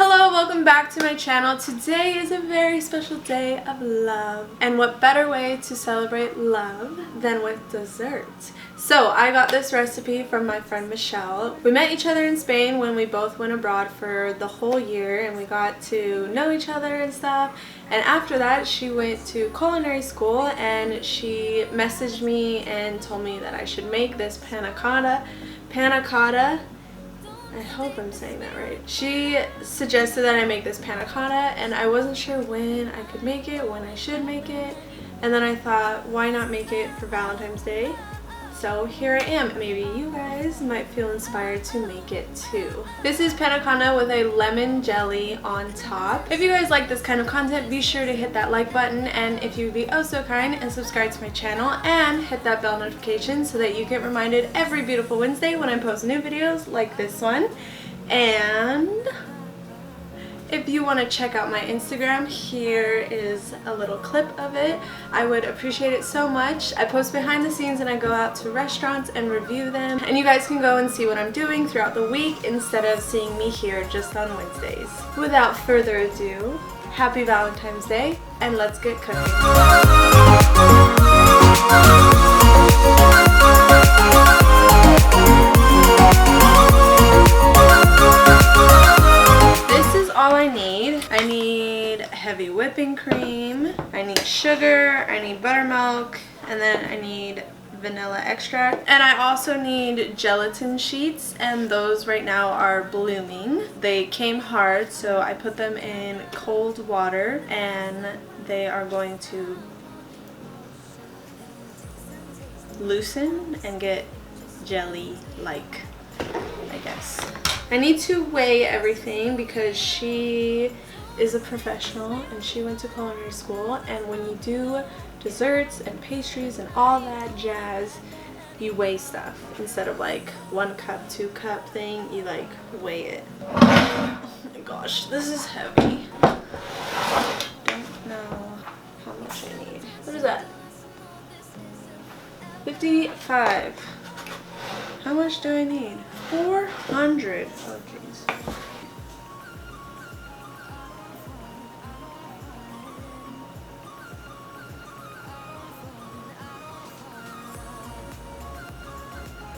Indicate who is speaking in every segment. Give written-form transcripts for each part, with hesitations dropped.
Speaker 1: Hello, welcome back to my channel. Today is a very special day of love. And what better way to celebrate love than with dessert? So I got this recipe from my friend Michelle. We met each other in Spain when we both went abroad for the whole year and we got to know each other and stuff. And after that she went to culinary school and she messaged me and told me that I should make this panna cotta. Panna cotta, I hope I'm saying that right. She suggested that I make this panna cotta and I wasn't sure when I could make it, when I should make it. And then I thought, why not make it for Valentine's Day? So here I am. Maybe you guys might feel inspired to make it too. This is panna cotta with a lemon jelly on top. If you guys like this kind of content, be sure to hit that like button, and if you would be oh so kind and subscribe to my channel and hit that bell notification so that you get reminded every beautiful Wednesday when I post new videos like this one. And if you want to check out my Instagram, here is a little clip of it. I would appreciate it so much. I post behind the scenes and I go out to restaurants and review them. And you guys can go and see what I'm doing throughout the week instead of seeing me here just on Wednesdays. Without further ado, happy Valentine's Day and let's get cooking. I need heavy whipping cream, I need sugar, I need buttermilk, and then I need vanilla extract. And I also need gelatin sheets, and those right now are blooming. They came hard, so I put them in cold water and they are going to loosen and get jelly-like, I guess. I need to weigh everything because she is a professional and she went to culinary school, and when you do desserts and pastries and all that jazz, you weigh stuff instead of like 1 cup, 2 cup thing. You like weigh it. Oh my gosh, this is heavy. Don't know how much I need. What is that? 55. How much do I need? 400. Oh jeez.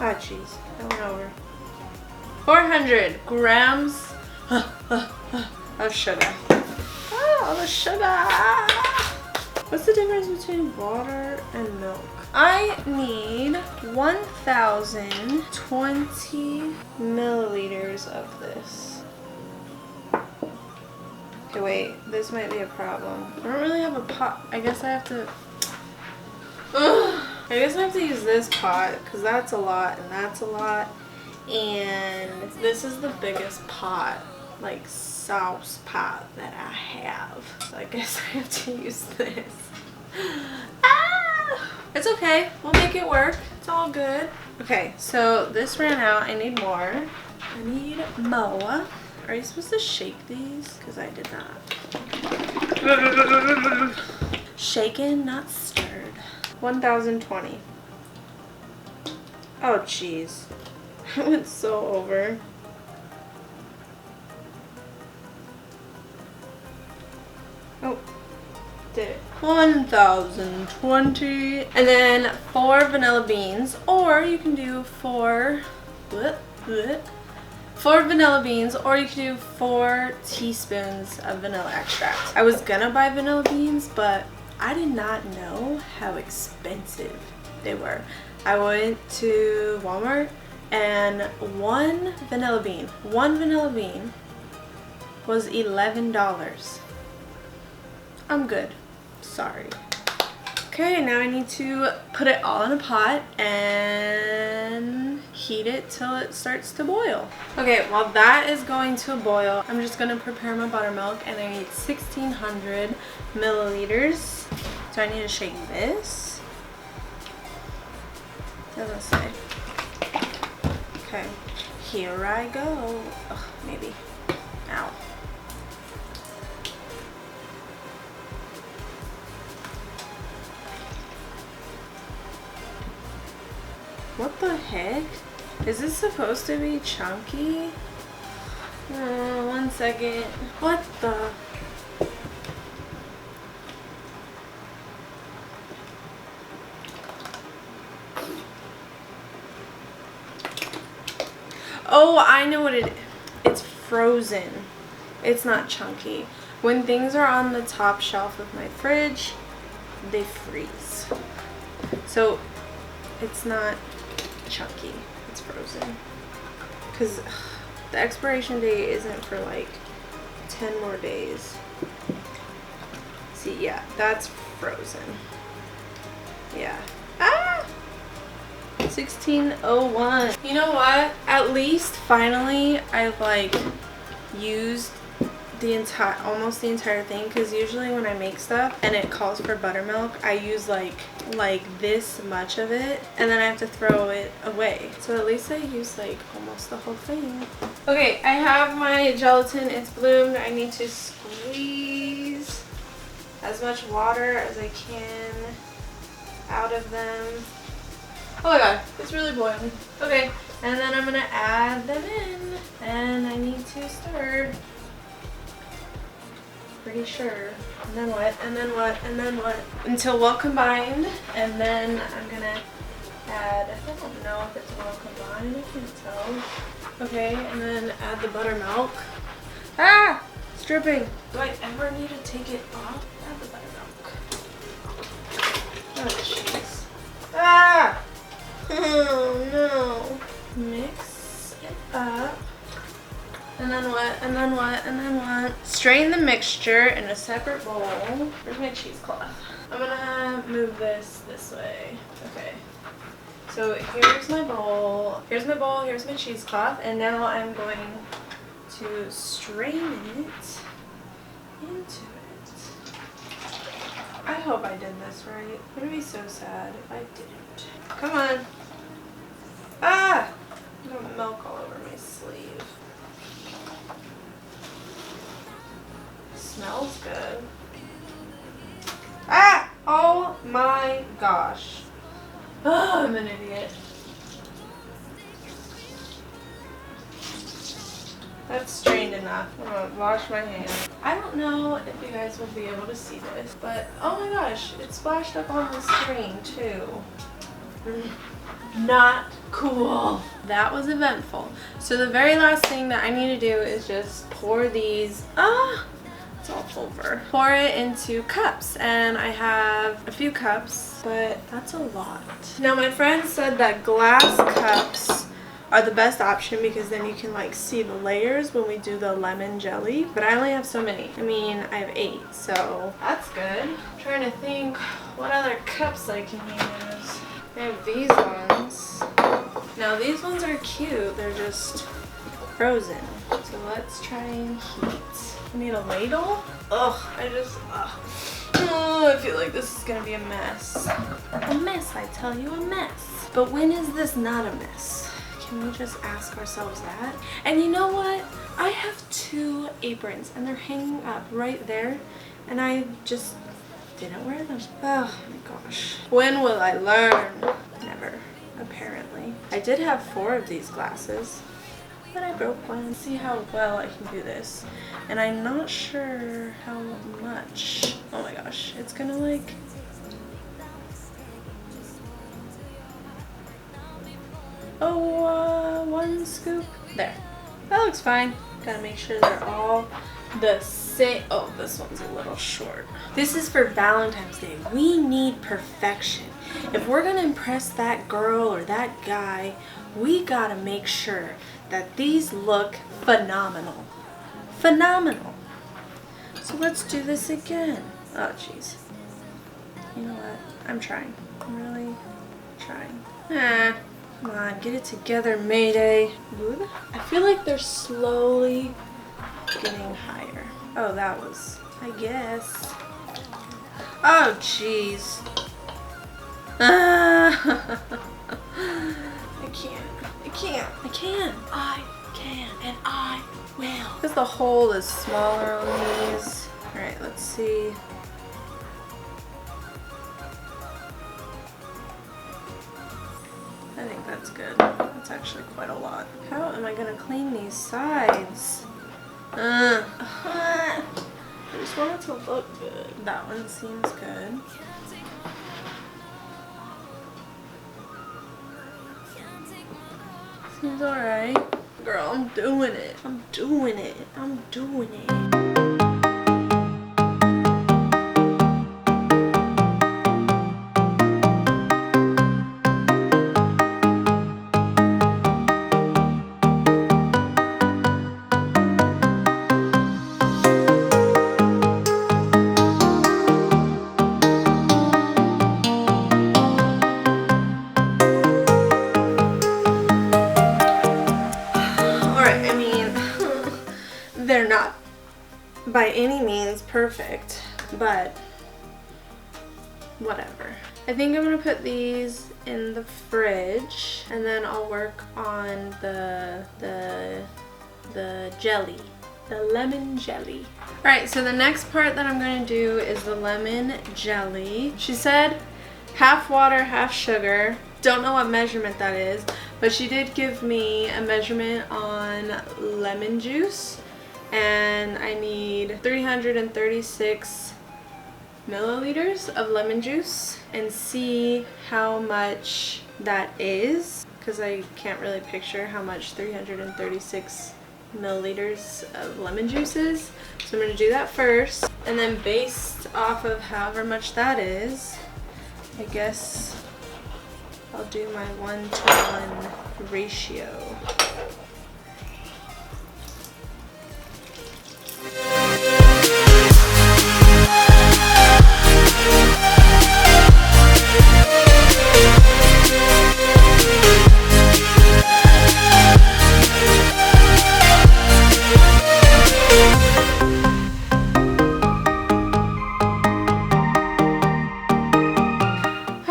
Speaker 1: Ah, jeez, that went over. 400 grams of sugar. Oh, all the sugar. What's the difference between water and milk? I need 1,020 milliliters of this. Okay, wait, this might be a problem. I don't really have a pot. I guess I have to... I guess I have to use this pot because that's a lot and that's a lot. And this is the biggest pot, like sauce pot that I have. So I guess I have to use this. Ah! It's okay. We'll make it work. It's all good. Okay, so this ran out. I need more. I need more. Are you supposed to shake these? Because I did not. Shaken, not stirred. 1,020. Oh, jeez. I went so over. Oh, did it. 1,020. And then 4 vanilla beans, or you can do 4 vanilla beans, or you can do 4 teaspoons of vanilla extract. I was gonna buy vanilla beans, but I did not know how expensive they were. I went to Walmart and one vanilla bean was $11. I'm good. Sorry. Okay, now I need to put it all in a pot and heat it till it starts to boil. Okay, while that is going to boil, I'm just gonna prepare my buttermilk, and I need 1,600 milliliters. So I need to shake this. Doesn't say. Okay, here I go. Ugh, maybe. Ow. What the heck? Is this supposed to be chunky? 1 second. What the? Oh, I know what it is. It's frozen. It's not chunky. When things are on the top shelf of my fridge, they freeze. So it's not chunky. It's frozen. Because the expiration date isn't for like 10 more days. See, yeah, that's frozen. Yeah. Ah! 1601. You know what? At least finally I've like used the almost the entire thing, because usually when I make stuff and it calls for buttermilk, I use like this much of it and then I have to throw it away. So at least I use like almost the whole thing. Okay, I have my gelatin. It's bloomed. I need to squeeze as much water as I can out of them. Oh my god, it's really boiling. Okay, and then I'm gonna add them in, and I need to stir. Pretty sure. And then what? And then what? And then what? Until well combined, and then I'm gonna add, I don't know if it's well combined, I can't tell. Okay, and then add the buttermilk. Ah! It's dripping. Do I ever need to take it off? Add the buttermilk. Oh, jeez. Ah! Oh no. Mix it up. And then what? And then what? And then what? Strain the mixture in a separate bowl. Where's my cheesecloth? I'm gonna move this way. Okay. So here's my bowl. Here's my bowl. Here's my cheesecloth. And now I'm going to strain it into it. I hope I did this right. I'm gonna be so sad if I didn't. Come on. Ah! I got milk all over my sleeve. Smells good. Ah! Oh my gosh. Oh, I'm an idiot. That's strained enough. I'm gonna wash my hands. I don't know if you guys will be able to see this, but oh my gosh, it splashed up on the screen too. Not cool. That was eventful. So the very last thing that I need to do is just pour these, it's all over. Pour it into cups, and I have a few cups, but that's a lot. Now my friend said that glass cups are the best option because then you can like see the layers when we do the lemon jelly, but I only have so many. I mean, I have 8, so that's good. I'm trying to think what other cups I can use. I have these ones. Now these ones are cute, they're just frozen. So let's try and heat. I need a ladle? Ugh, oh, I feel like this is gonna be a mess. A mess, I tell you, a mess. But when is this not a mess? Can we just ask ourselves that? And you know what? I have 2 aprons and they're hanging up right there, and I just didn't wear them. Oh my gosh. When will I learn? Never, apparently. I did have 4 of these glasses, but I broke one. See how well I can do this. And I'm not sure how much. Oh my gosh, it's gonna like... Oh, 1 scoop. There. That looks fine. Gotta make sure they're all the same. Oh, this one's a little short. This is for Valentine's Day. We need perfection. If we're gonna impress that girl or that guy, we gotta make sure that these look phenomenal. Phenomenal. So let's do this again. Oh, jeez. You know what? I'm trying. I'm really trying. Come on, get it together, Mayday. Good. I feel like they're slowly getting higher. Oh, that was, I guess. Oh, jeez. I can, and I will. Because the hole is smaller on these. Alright, let's see. I think that's good. That's actually quite a lot. How am I going to clean these sides? I just want it to look good. That one seems good. Seems alright. Girl, I'm doing it. I'm doing it. I'm doing it. They're not by any means perfect, but whatever. I think I'm gonna put these in the fridge and then I'll work on the jelly, the lemon jelly. Alright, so the next part that I'm gonna do is the lemon jelly. She said half water, half sugar. Don't know what measurement that is, but she did give me a measurement on lemon juice. And I need 336 milliliters of lemon juice, and see how much that is, because I can't really picture how much 336 milliliters of lemon juice is. So I'm going to do that first, and then based off of however much that is, I guess I'll do my 1-to-1 ratio.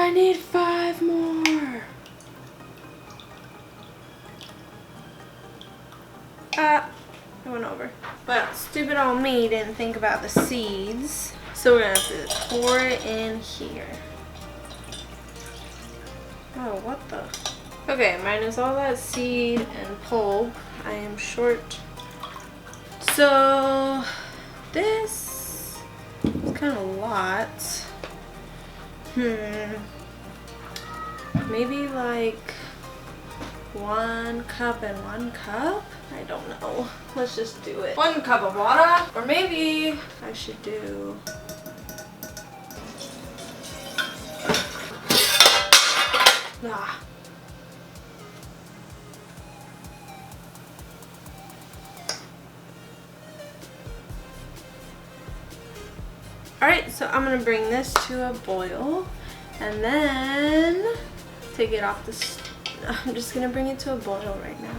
Speaker 1: I need 5 more. I went over. But stupid old me didn't think about the seeds. So we're gonna have to pour it in here. Oh, what the? Okay, minus all that seed and pulp, I am short. So this is kind of a lot. Maybe like 1 cup and 1 cup? I don't know. Let's just do it. 1 cup of water, or maybe I should do Alright, so I'm gonna bring this to a boil and then take it off the I'm just gonna bring it to a boil right now.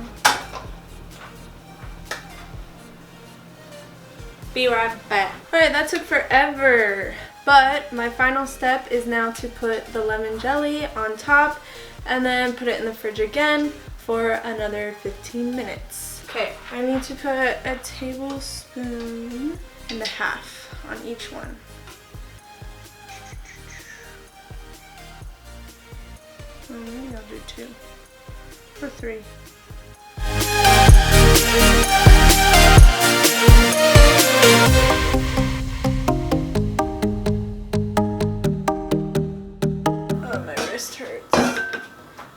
Speaker 1: Be right back. Alright, that took forever. But my final step is now to put the lemon jelly on top and then put it in the fridge again for another 15 minutes. Okay, I need to put a tablespoon and a half on each one. Maybe I'll do 2 or 3. Oh, my wrist hurts.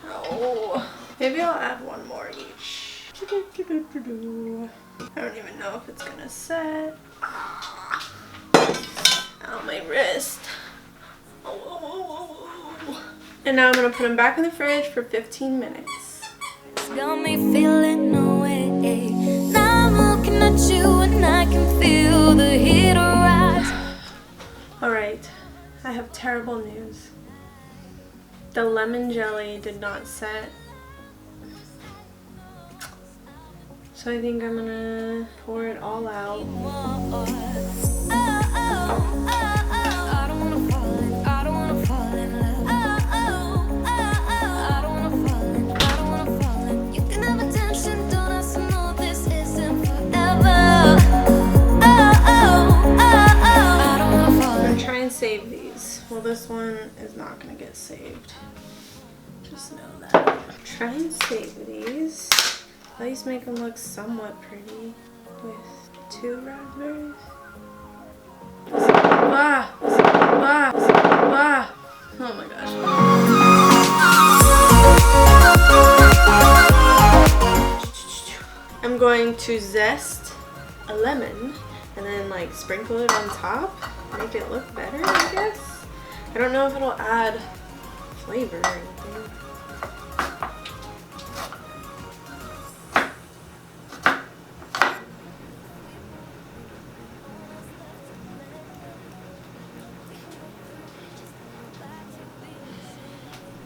Speaker 1: Oh, maybe I'll add 1 more each. I don't even know if it's gonna set. Ow, my wrist. And now I'm gonna put them back in the fridge for 15 minutes.
Speaker 2: It's got me feeling no way. Now I'm looking at you and I can feel the heat rise.
Speaker 1: Alright, I have terrible news. The lemon jelly did not set. So I think I'm gonna pour it all out. Save these. Well, this one is not gonna get saved. Just know that. Try and save these. At least make them look somewhat pretty with 2 raspberries. Ah! Ah! Ah! Oh my gosh. I'm going to zest a lemon and then like sprinkle it on top, make it look better, I guess. I don't know if it'll add flavor or anything.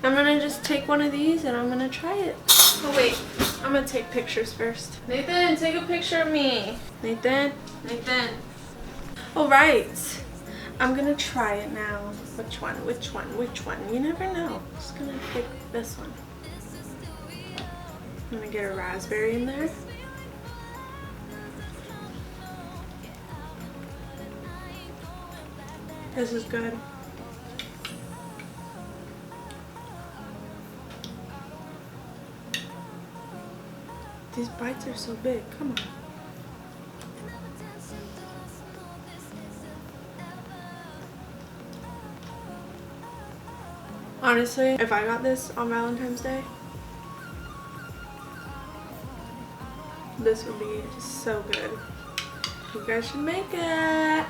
Speaker 1: I'm gonna just take one of these and I'm gonna try it. Oh wait, I'm gonna take pictures first. Nathan, take a picture of me. Nathan, Nathan. All right, I'm gonna try it now. Which one, which one, which one? You never know. I'm just gonna pick this one. I'm gonna get a raspberry in there. This is good. These bites are so big. Come on. Honestly, if I got this on Valentine's Day, this would be so good. You guys should make it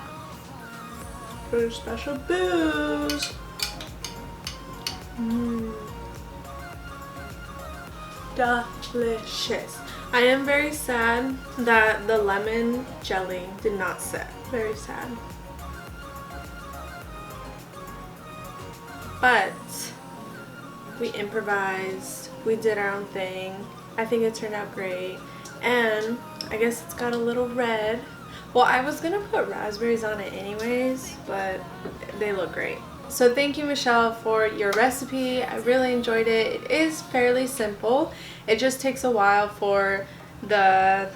Speaker 1: for your special booze. Delicious. I am very sad that the lemon jelly did not set. Very sad. But we improvised. We did our own thing. I think it turned out great. And I guess it's got a little red. Well, I was gonna put raspberries on it anyways, but they look great. So thank you, Michelle, for your recipe. I really enjoyed it. It is fairly simple. It just takes a while for the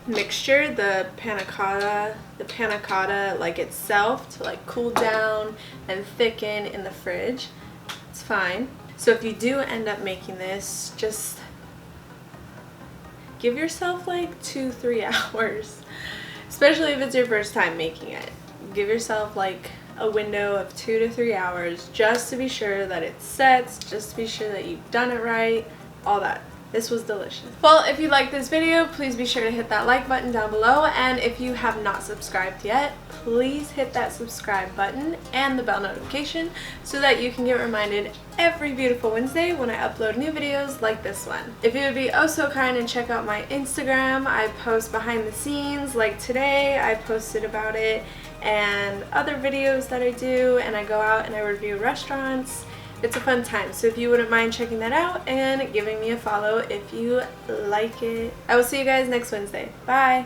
Speaker 1: mixture, the panna cotta like itself to like cool down and thicken in the fridge. It's fine. So if you do end up making this, just give yourself like 2-3 hours, especially if it's your first time making it. Give yourself like a window of 2 to 3 hours just to be sure that it sets, just to be sure that you've done it right, all that. This was delicious. Well, if you like this video, please be sure to hit that like button down below, and if you have not subscribed yet, please hit that subscribe button and the bell notification so that you can get reminded every beautiful Wednesday when I upload new videos like this one. If you would be oh so kind and check out my Instagram, I post behind the scenes, like today I posted about it, and other videos that I do, and I go out and I review restaurants. It's a fun time, so if you wouldn't mind checking that out and giving me a follow if you like it. I will see you guys next Wednesday. Bye!